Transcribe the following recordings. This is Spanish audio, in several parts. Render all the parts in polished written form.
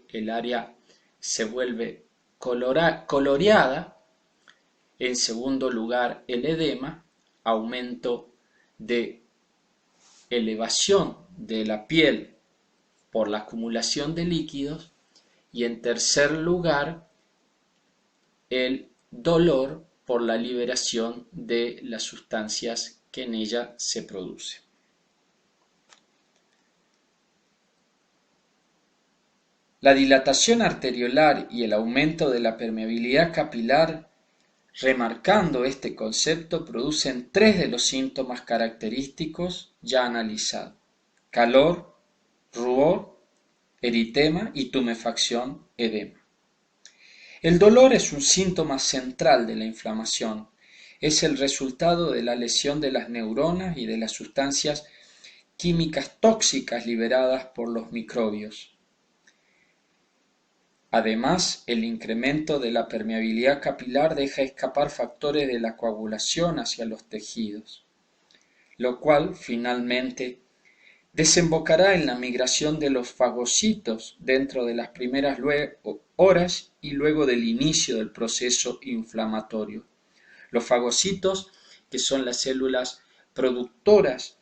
el área se vuelve coloreada. En segundo lugar, el edema, aumento de elevación de la piel por la acumulación de líquidos. Y en tercer lugar, el dolor por la liberación de las sustancias que en ella se producen. La dilatación arteriolar y el aumento de la permeabilidad capilar, remarcando este concepto, producen tres de los síntomas característicos ya analizados: calor, rubor, eritema y tumefacción, edema. El dolor es un síntoma central de la inflamación. Es el resultado de la lesión de las neuronas y de las sustancias químicas tóxicas liberadas por los microbios. Además, el incremento de la permeabilidad capilar deja escapar factores de la coagulación hacia los tejidos, lo cual finalmente desembocará en la migración de los fagocitos dentro de las primeras horas y luego del inicio del proceso inflamatorio. Los fagocitos, que son las células productoras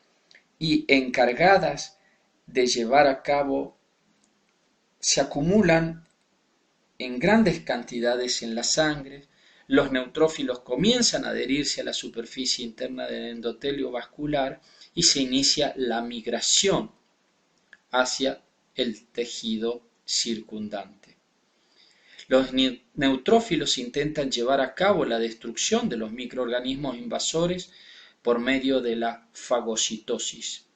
y encargadas de llevar a cabo, se acumulan en grandes cantidades en la sangre. Los neutrófilos comienzan a adherirse a la superficie interna del endotelio vascular y se inicia la migración hacia el tejido circundante. Los neutrófilos intentan llevar a cabo la destrucción de los microorganismos invasores por medio de la fagocitosis.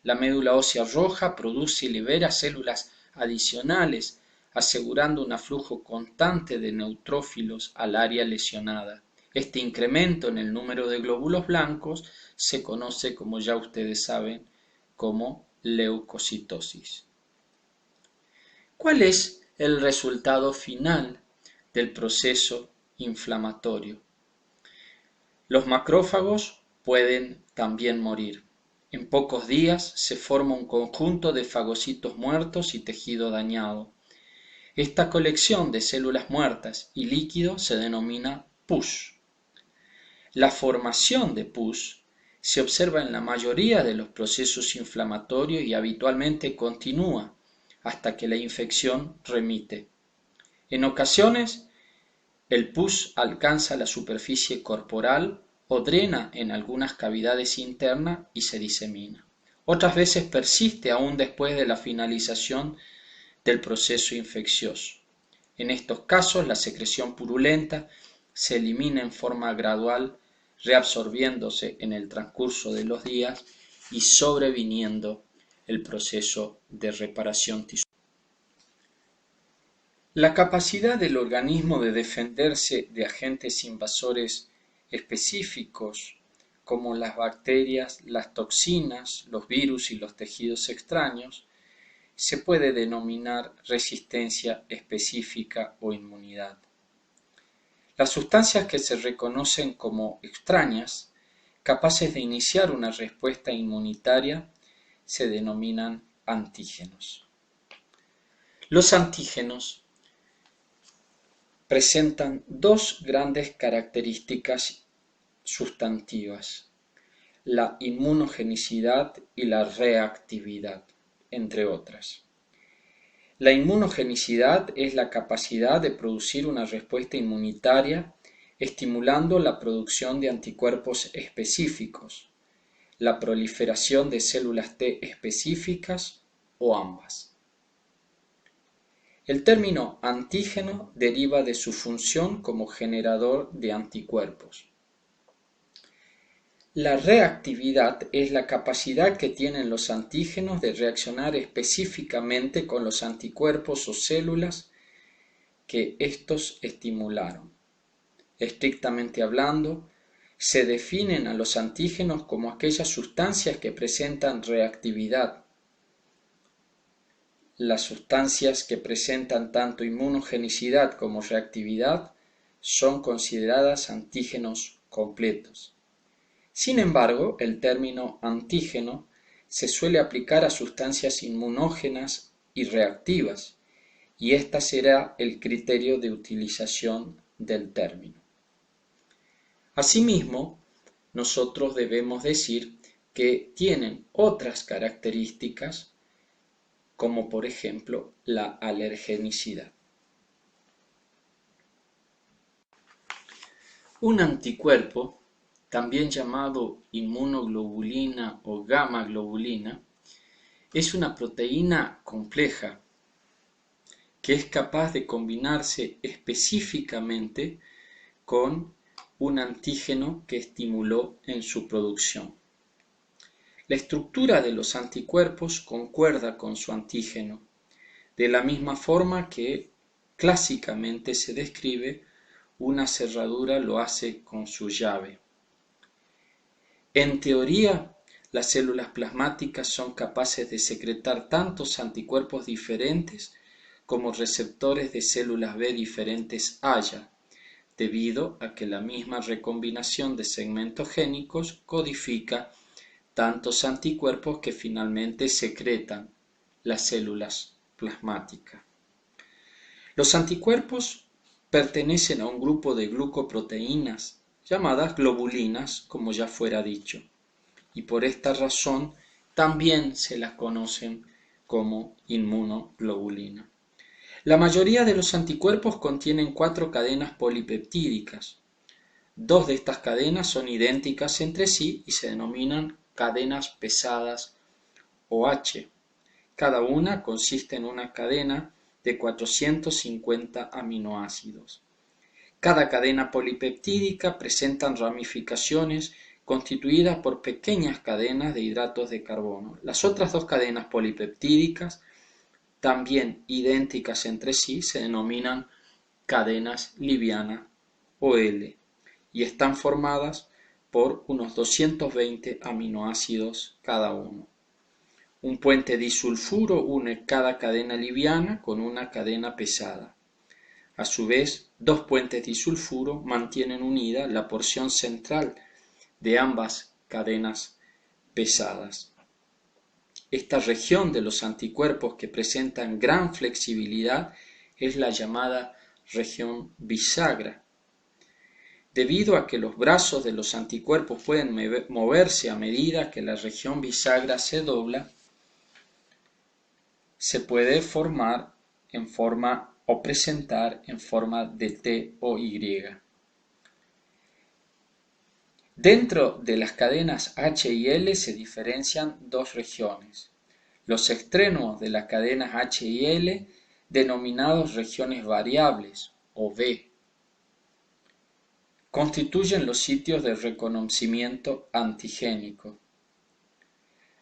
La médula ósea roja produce y libera células adicionales, asegurando un aflujo constante de neutrófilos al área lesionada. Este incremento en el número de glóbulos blancos se conoce, como ya ustedes saben, como leucocitosis. ¿Cuál es el resultado final del proceso inflamatorio? Los macrófagos pueden también morir. En pocos días se forma un conjunto de fagocitos muertos y tejido dañado. Esta colección de células muertas y líquido se denomina pus. La formación de pus se observa en la mayoría de los procesos inflamatorios y habitualmente continúa hasta que la infección remite. En ocasiones, el pus alcanza la superficie corporal o drena en algunas cavidades internas y se disemina. Otras veces persiste aún después de la finalización del proceso infeccioso. En estos casos, la secreción purulenta se elimina en forma gradual, reabsorbiéndose en el transcurso de los días y sobreviniendo el proceso de reparación tisular. La capacidad del organismo de defenderse de agentes invasores específicos, como las bacterias, las toxinas, los virus y los tejidos extraños, se puede denominar resistencia específica o inmunidad. Las sustancias que se reconocen como extrañas, capaces de iniciar una respuesta inmunitaria, se denominan antígenos. Los antígenos presentan dos grandes características sustantivas: la inmunogenicidad y la reactividad, entre otras. La inmunogenicidad es la capacidad de producir una respuesta inmunitaria estimulando la producción de anticuerpos específicos, la proliferación de células T específicas o ambas. El término antígeno deriva de su función como generador de anticuerpos. La reactividad es la capacidad que tienen los antígenos de reaccionar específicamente con los anticuerpos o células que estos estimularon. Estrictamente hablando, se definen a los antígenos como aquellas sustancias que presentan reactividad. Las sustancias que presentan tanto inmunogenicidad como reactividad son consideradas antígenos completos. Sin embargo, el término antígeno se suele aplicar a sustancias inmunógenas y reactivas, y este será el criterio de utilización del término. Asimismo, nosotros debemos decir que tienen otras características, como por ejemplo la alergenicidad. Un anticuerpo, también llamado inmunoglobulina o gamma globulina, es una proteína compleja que es capaz de combinarse específicamente con un antígeno que estimuló en su producción. La estructura de los anticuerpos concuerda con su antígeno, de la misma forma que clásicamente se describe una cerradura lo hace con su llave. En teoría, las células plasmáticas son capaces de secretar tantos anticuerpos diferentes como receptores de células B diferentes haya, debido a que la misma recombinación de segmentos génicos codifica tantos anticuerpos que finalmente secretan las células plasmáticas. Los anticuerpos pertenecen a un grupo de glucoproteínas llamadas globulinas, como ya fuera dicho, y por esta razón también se las conocen como inmunoglobulina. La mayoría de los anticuerpos contienen 4 cadenas polipeptídicas. 2 de estas cadenas son idénticas entre sí y se denominan cadenas pesadas OH. Cada una consiste en una cadena de 450 aminoácidos. Cada cadena polipeptídica presenta ramificaciones constituidas por pequeñas cadenas de hidratos de carbono. Las otras 2 cadenas polipeptídicas, también idénticas entre sí, se denominan cadenas livianas OL y están formadas por unos 220 aminoácidos cada uno. Un puente disulfuro une cada cadena liviana con una cadena pesada. A su vez, 2 puentes disulfuro mantienen unida la porción central de ambas cadenas pesadas. Esta región de los anticuerpos que presentan gran flexibilidad es la llamada región bisagra. Debido a que los brazos de los anticuerpos pueden moverse a medida que la región bisagra se dobla, se puede formar en forma o presentar en forma de T o Y. Dentro de las cadenas H y L se diferencian 2 regiones. Los extremos de las cadenas H y L, denominados regiones variables o V, constituyen los sitios de reconocimiento antigénico.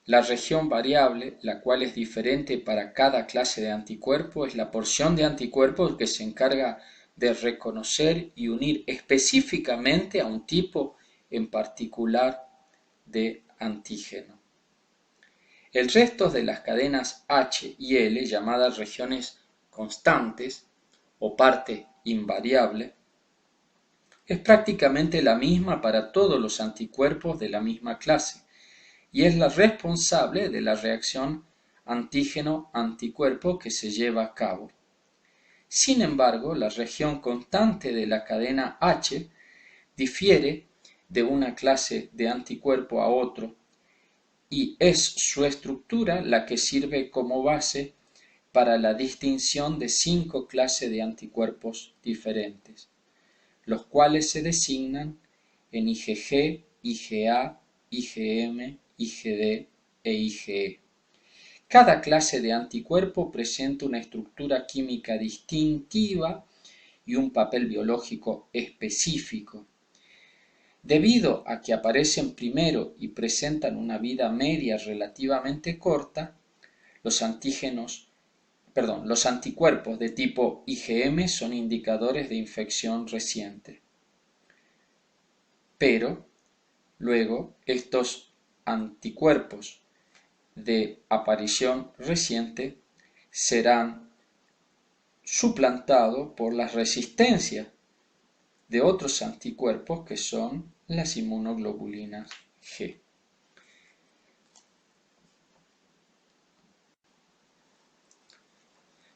La región variable, la cual es diferente para cada clase de anticuerpo, es la porción de anticuerpos que se encarga de reconocer y unir específicamente a un tipo en particular de antígeno. El resto de las cadenas H y L, llamadas regiones constantes o parte invariable, es prácticamente la misma para todos los anticuerpos de la misma clase, y es la responsable de la reacción antígeno-anticuerpo que se lleva a cabo. Sin embargo, la región constante de la cadena H difiere de una clase de anticuerpo a otro y es su estructura la que sirve como base para la distinción de 5 clases de anticuerpos diferentes, los cuales se designan en IgG, IgA, IgM, IgD e IgE. Cada clase de anticuerpo presenta una estructura química distintiva y un papel biológico específico. Debido a que aparecen primero y presentan una vida media relativamente corta, los anticuerpos de tipo IgM son indicadores de infección reciente. Pero luego estos anticuerpos de aparición reciente serán suplantados por la resistencia de otros anticuerpos que son las inmunoglobulinas G.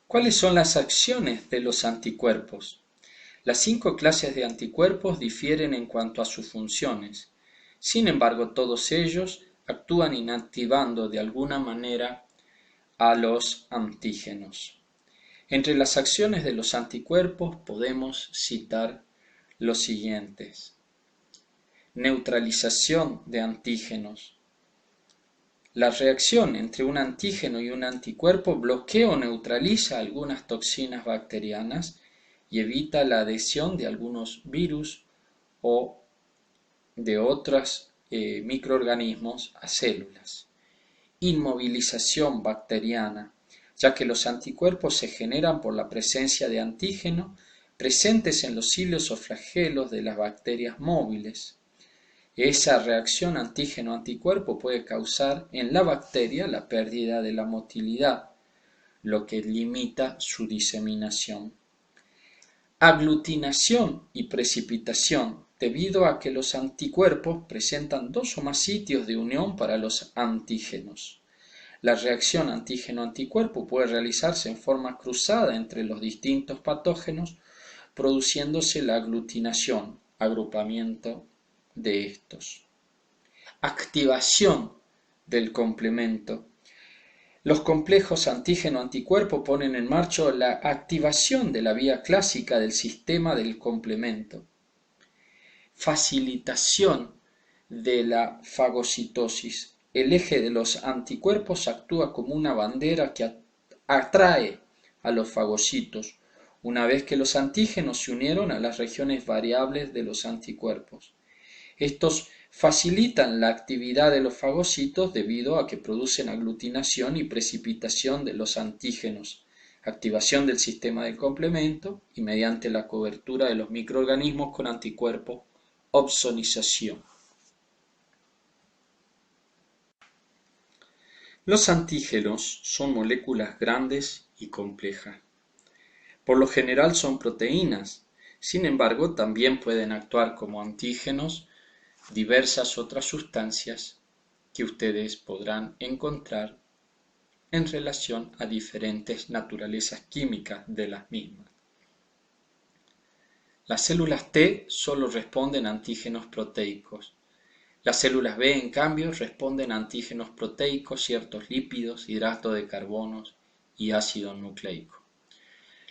¿Cuáles son las acciones de los anticuerpos? Las 5 clases de anticuerpos difieren en cuanto a sus funciones. Sin embargo, todos ellos actúan inactivando de alguna manera a los antígenos. Entre las acciones de los anticuerpos podemos citar los siguientes: neutralización de antígenos. La reacción entre un antígeno y un anticuerpo bloquea o neutraliza algunas toxinas bacterianas y evita la adhesión de algunos virus o de otros microorganismos a células. Inmovilización bacteriana, ya que los anticuerpos se generan por la presencia de antígenos presentes en los cilios o flagelos de las bacterias móviles. Esa reacción antígeno-anticuerpo puede causar en la bacteria la pérdida de la motilidad, lo que limita su diseminación. Aglutinación y precipitación, debido a que los anticuerpos presentan 2 o más sitios de unión para los antígenos. La reacción antígeno-anticuerpo puede realizarse en forma cruzada entre los distintos patógenos, produciéndose la aglutinación, agrupamiento de estos. Activación del complemento. Los complejos antígeno-anticuerpo ponen en marcha la activación de la vía clásica del sistema del complemento. Facilitación de la fagocitosis. El eje de los anticuerpos actúa como una bandera que atrae a los fagocitos, una vez que los antígenos se unieron a las regiones variables de los anticuerpos. Estos facilitan la actividad de los fagocitos debido a que producen aglutinación y precipitación de los antígenos, activación del sistema del complemento y mediante la cobertura de los microorganismos con anticuerpos, opsonización. Los antígenos son moléculas grandes y complejas. Por lo general son proteínas, sin embargo también pueden actuar como antígenos diversas otras sustancias que ustedes podrán encontrar en relación a diferentes naturalezas químicas de las mismas. Las células T solo responden a antígenos proteicos. Las células B, en cambio, responden a antígenos proteicos, ciertos lípidos, hidratos de carbono y ácido nucleico.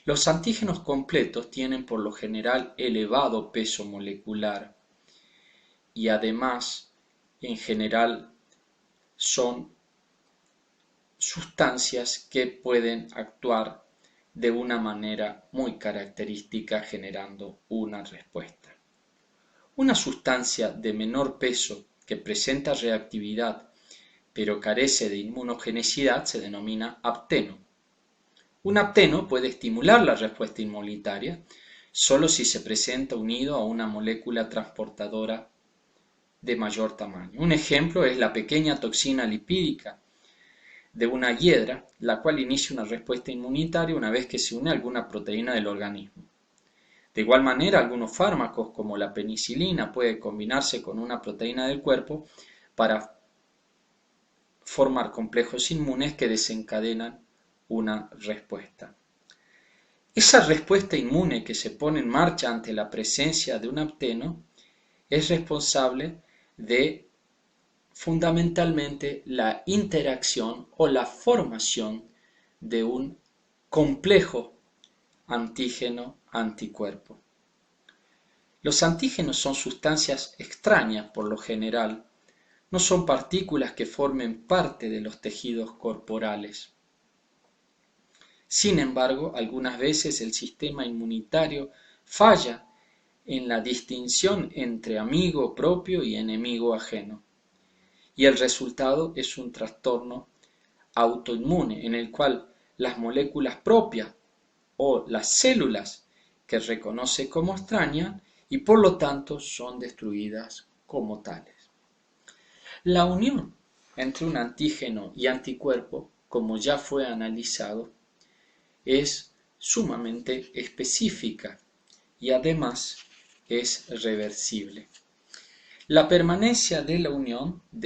Los antígenos completos tienen por lo general elevado peso molecular y además, en general, son sustancias que pueden actuar de una manera muy característica generando una respuesta. Una sustancia de menor peso que presenta reactividad pero carece de inmunogenicidad se denomina apteno. Un apteno puede estimular la respuesta inmunitaria solo si se presenta unido a una molécula transportadora de mayor tamaño. Un ejemplo es la pequeña toxina lipídica de una hiedra, la cual inicia una respuesta inmunitaria una vez que se une a alguna proteína del organismo. De igual manera, algunos fármacos como la penicilina puede combinarse con una proteína del cuerpo para formar complejos inmunes que desencadenan una respuesta. Esa respuesta inmune que se pone en marcha ante la presencia de un apteno es responsable de fundamentalmente la interacción o la formación de un complejo antígeno-anticuerpo. Los antígenos son sustancias extrañas por lo general, no son partículas que formen parte de los tejidos corporales. Sin embargo, algunas veces el sistema inmunitario falla en la distinción entre amigo propio y enemigo ajeno, y el resultado es un trastorno autoinmune en el cual las moléculas propias o las células que reconoce como extrañas y por lo tanto son destruidas como tales. La unión entre un antígeno y anticuerpo, como ya fue analizado, es sumamente específica y además es reversible. La permanencia de la unión